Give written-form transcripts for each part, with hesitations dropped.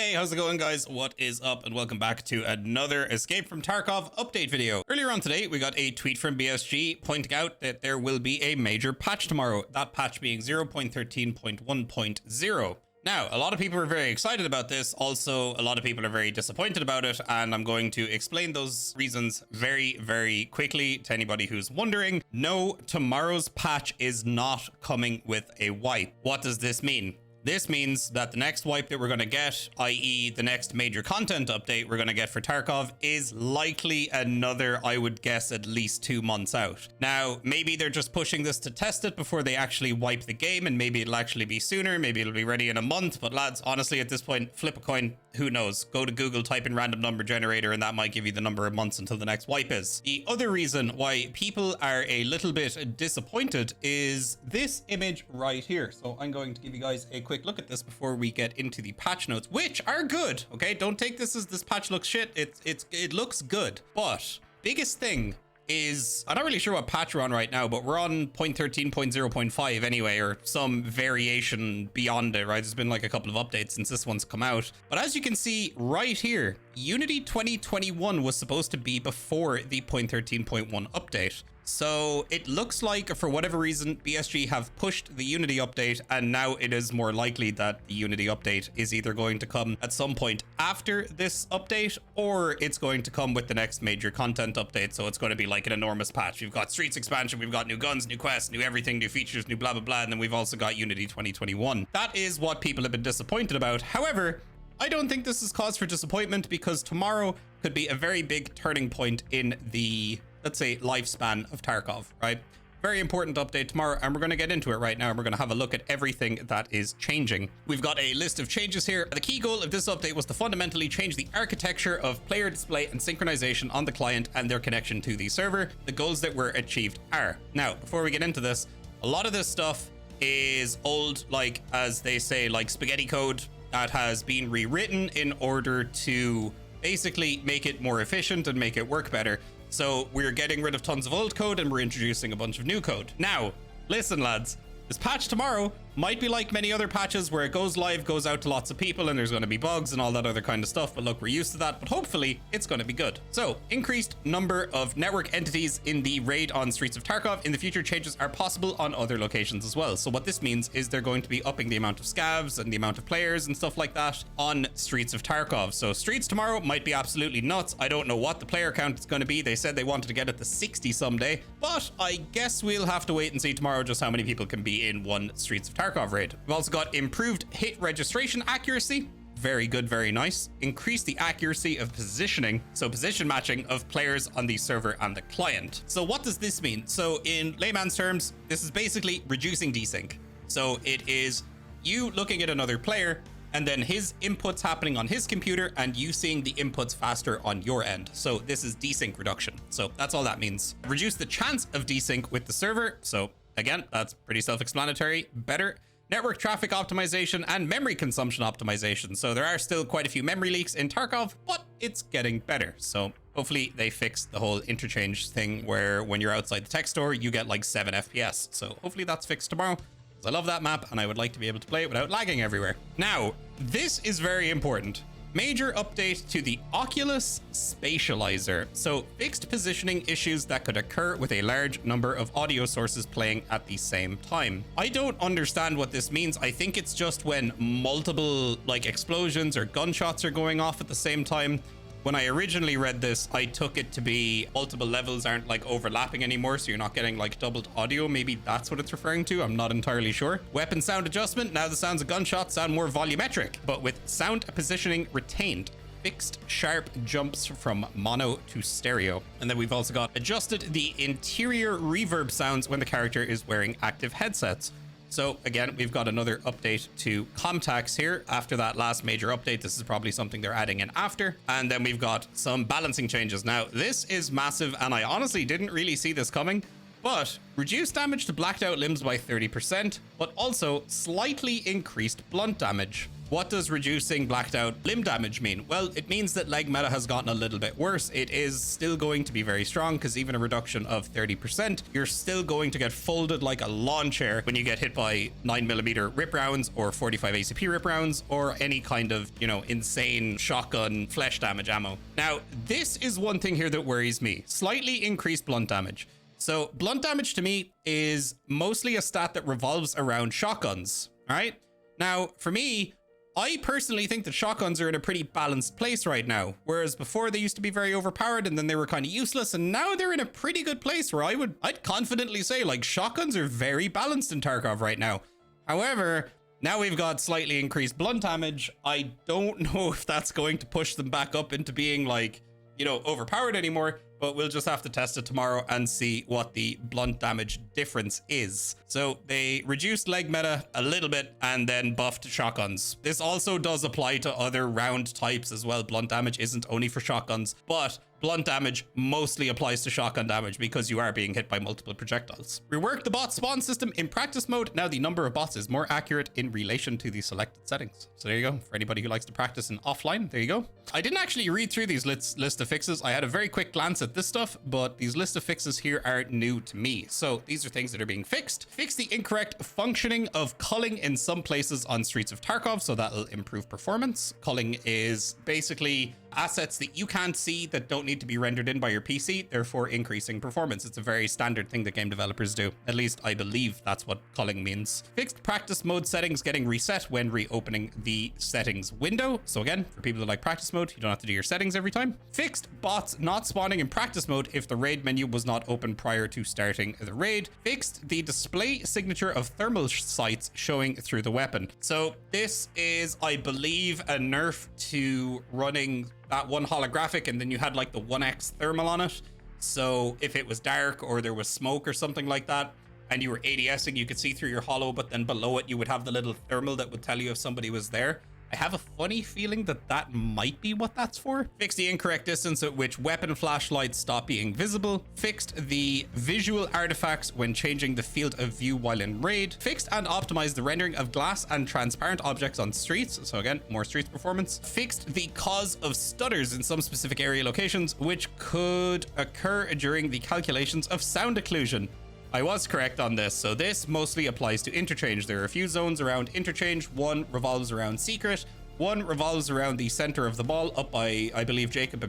Hey, how's it going, guys? What is up? And welcome back to another Escape from Tarkov update video. Earlier on today, we got a tweet from BSG pointing out that there will be a major patch tomorrow, that patch being 0.13.1.0. Now, a lot of people are very excited about this. Also, a lot of people are very disappointed about it, and I'm going to explain those reasons very, very quickly to anybody who's wondering. No, tomorrow's patch is not coming with a wipe. What does this mean? This means that the next wipe that we're going to get, i.e. the next major content update we're going to get for Tarkov, is likely another, I would guess, at least 2 months out. Now, maybe they're just pushing this to test it before they actually wipe the game, and maybe it'll actually be sooner, maybe it'll be ready in a month, but lads, honestly, at this point, flip a coin, who knows? Go to Google, type in random number generator, and that might give you the number of months until the next wipe is. The other reason why people are a little bit disappointed is this image right here. So I'm going to give you guys a quick look at this before we get into the patch notes, which are good. Okay, don't take this as this patch looks shit. It looks good, but biggest thing is, I'm not really sure what patch we're on right now, but we're on 0.13.0.5 anyway, or some variation beyond it, right? There's been like a couple of updates since this one's come out. But as you can see right here, Unity 2021 was supposed to be before the 0.13.1 update. So it looks like, for whatever reason, BSG have pushed the Unity update, and now it is more likely that the Unity update is either going to come at some point after this update, or it's going to come with the next major content update. So it's going to be like an enormous patch. We've got Streets expansion, we've got new guns, new quests, new everything, new features, new blah, blah, blah. And then we've also got Unity 2021. That is what people have been disappointed about. However, I don't think this is cause for disappointment, because tomorrow could be a very big turning point in the, let's say, lifespan of Tarkov, right? Very important update tomorrow, and we're going to get into it right now, and we're going to have a look at everything that is changing. We've got a list of changes here. The key goal of this update was to fundamentally change the architecture of player display and synchronization on the client and their connection to the server. The goals that were achieved are, now, before we get into this, a lot of this stuff is old, like, as they say, like spaghetti code that has been rewritten in order to basically make it more efficient and make it work better. So we're getting rid of tons of old code and we're introducing a bunch of new code. Now, listen, lads, this patch tomorrow might be like many other patches where it goes live, goes out to lots of people, and there's going to be bugs and all that other kind of stuff. But look, we're used to that, but hopefully it's going to be good. So increased number of network entities in the raid on Streets of Tarkov. In the future, changes are possible on other locations as well. So what this means is they're going to be upping the amount of scavs and the amount of players and stuff like that on Streets of Tarkov. So Streets tomorrow might be absolutely nuts. I don't know what the player count is going to be. They said they wanted to get it to 60 someday, but I guess we'll have to wait and see tomorrow just how many people can be in one Streets of Tarkov raid. We've also got improved hit registration accuracy. Very good, very nice. Increase the accuracy of positioning, so position matching of players on the server and the client. So what does this mean? So in layman's terms, this is basically reducing desync. So it is you looking at another player and then his inputs happening on his computer and you seeing the inputs faster on your end. So this is desync reduction. So that's all that means. Reduce the chance of desync with the server. So again, that's pretty self-explanatory. Better network traffic optimization and memory consumption optimization. So there are still quite a few memory leaks in Tarkov, but it's getting better. So hopefully they fix the whole interchange thing where when you're outside the tech store, you get like 7 FPS. So hopefully that's fixed tomorrow, because I love that map and I would like to be able to play it without lagging everywhere. Now, this is very important. Major update to the Oculus Spatializer. So fixed positioning issues that could occur with a large number of audio sources playing at the same time. I don't understand what this means. I think it's just when multiple like explosions or gunshots are going off at the same time. When I originally read this, I took it to be multiple levels aren't like overlapping anymore, so you're not getting like doubled audio. Maybe that's what it's referring to. I'm not entirely sure. Weapon sound adjustment. Now the sounds of gunshots sound more volumetric, but with sound positioning retained. Fixed sharp jumps from mono to stereo. And then we've also got adjusted the interior reverb sounds when the character is wearing active headsets. So again, we've got another update to contacts here. After that last major update, this is probably something they're adding in after. And then we've got some balancing changes. Now, this is massive, and I honestly didn't really see this coming, but reduced damage to blacked out limbs by 30%, but also slightly increased blunt damage. What does reducing blacked out limb damage mean? Well, it means that leg meta has gotten a little bit worse. It is still going to be very strong because even a reduction of 30%, you're still going to get folded like a lawn chair when you get hit by 9mm rip rounds or 45 ACP rip rounds or any kind of, you know, insane shotgun flesh damage ammo. Now, this is one thing here that worries me. Slightly increased blunt damage. So blunt damage to me is mostly a stat that revolves around shotguns. All right. Now, for me, I personally think that shotguns are in a pretty balanced place right now, whereas before they used to be very overpowered and then they were kind of useless, and now they're in a pretty good place where I'd confidently say like shotguns are very balanced in Tarkov right now. However, now we've got slightly increased blunt damage. I don't know if that's going to push them back up into being like, you know, overpowered anymore, but we'll just have to test it tomorrow and see what the blunt damage difference is. So they reduced leg meta a little bit and then buffed shotguns. This also does apply to other round types as well. Blunt damage isn't only for shotguns, but blunt damage mostly applies to shotgun damage because you are being hit by multiple projectiles. Rework the bot spawn system in practice mode. Now the number of bots is more accurate in relation to the selected settings. So there you go. For anybody who likes to practice in offline, there you go. I didn't actually read through these list of fixes. I had a very quick glance at this stuff, but these list of fixes here are new to me. So these are things that are being fixed. Fix the incorrect functioning of culling in some places on Streets of Tarkov, so that'll improve performance. Culling is basically assets that you can't see that don't need to be rendered in by your PC, therefore increasing performance. It's a very standard thing that game developers do. At least I believe that's what culling means. Fixed practice mode settings getting reset when reopening the settings window. So again, for people that like practice mode, you don't have to do your settings every time. Fixed bots not spawning in practice mode if the raid menu was not open prior to starting the raid. Fixed the display signature of thermal sights showing through the weapon. So this is, I believe, a nerf to running that one holographic and then you had like the 1x thermal on it. So if it was dark or there was smoke or something like that and you were ADSing, you could see through your holo, but then below it you would have the little thermal that would tell you if somebody was there. I have a funny feeling that that might be what that's for. Fixed the incorrect distance at which weapon flashlights stop being visible. Fixed the visual artifacts when changing the field of view while in raid. Fixed and optimized the rendering of glass and transparent objects on streets. So again, more streets performance. Fixed the cause of stutters in some specific area locations, which could occur during the calculations of sound occlusion. I was correct on this. So this mostly applies to interchange. There are a few zones around interchange. One revolves around secret. One revolves around the center of the ball up by, I believe, Jacob,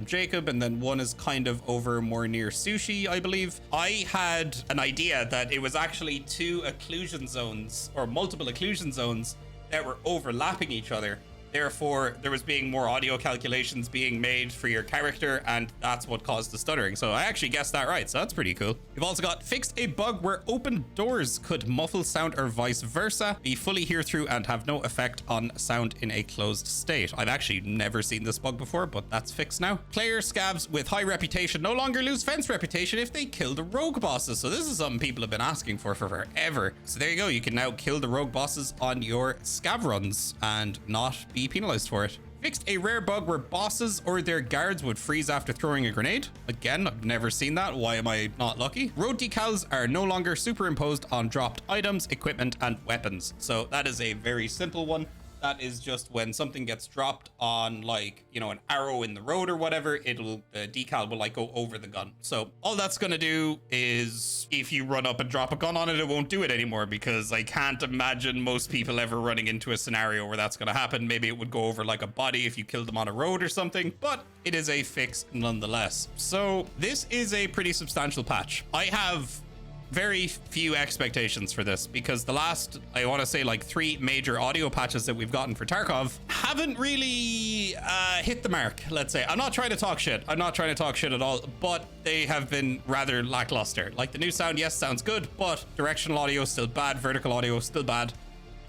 and then one is kind of over more near Sushi, I believe. I had an idea that it was actually two occlusion zones or multiple occlusion zones that were overlapping each other. Therefore, there was being more audio calculations being made for your character, and that's what caused the stuttering. So I actually guessed that right, so that's pretty cool. We've also got fixed a bug where open doors could muffle sound or vice versa, be fully hear through and have no effect on sound in a closed state. I've actually never seen this bug before, but that's fixed now. Player scavs with high reputation no longer lose fence reputation if they kill the rogue bosses. So this is something people have been asking for forever. So there you go. You can now kill the rogue bosses on your scav runs and not be penalized for it. Fixed a rare bug where bosses or their guards would freeze after throwing a grenade. Again, I've never seen that. Why am I not lucky? Road decals are no longer superimposed on dropped items, equipment, and weapons. So that is a very simple one. That is just when something gets dropped on, like, you know, an arrow in the road or whatever, the decal will like go over the gun. So all that's going to do is if you run up and drop a gun on it, it won't do it anymore, because I can't imagine most people ever running into a scenario where that's going to happen. Maybe it would go over like a body if you killed them on a road or something, but it is a fix nonetheless. So this is a pretty substantial patch. I have very few expectations for this because the last, I want to say, like 3 major audio patches that we've gotten for Tarkov haven't really hit the mark, let's say. I'm not trying to talk shit. I'm not trying to talk shit at all, but they have been rather lackluster. Like the new sound, yes, sounds good, but directional audio still bad, vertical audio still bad.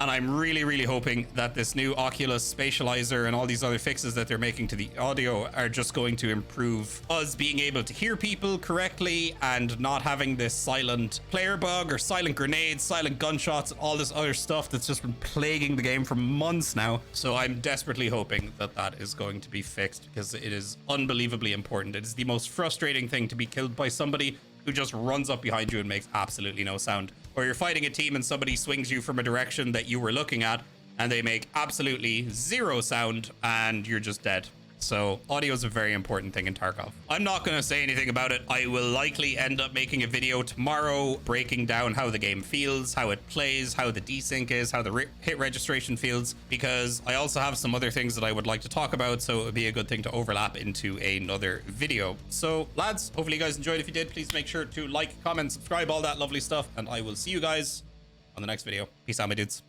And I'm really, really hoping that this new Oculus spatializer and all these other fixes that they're making to the audio are just going to improve us being able to hear people correctly and not having this silent player bug or silent grenades, silent gunshots, and all this other stuff that's just been plaguing the game for months now. So I'm desperately hoping that that is going to be fixed because it is unbelievably important. It is the most frustrating thing to be killed by somebody who just runs up behind you and makes absolutely no sound. Or you're fighting a team and somebody swings you from a direction that you were looking at and they make absolutely zero sound, and you're just dead. So audio is a very important thing in Tarkov. I'm not going to say anything about it. I will likely end up making a video tomorrow breaking down how the game feels, how it plays, how the desync is, how the hit registration feels, because I also have some other things that I would like to talk about, so it would be a good thing to overlap into another video. So lads, hopefully you guys enjoyed. If you did, please make sure to like, comment, subscribe, all that lovely stuff, and I will see you guys on the next video. Peace out, my dudes.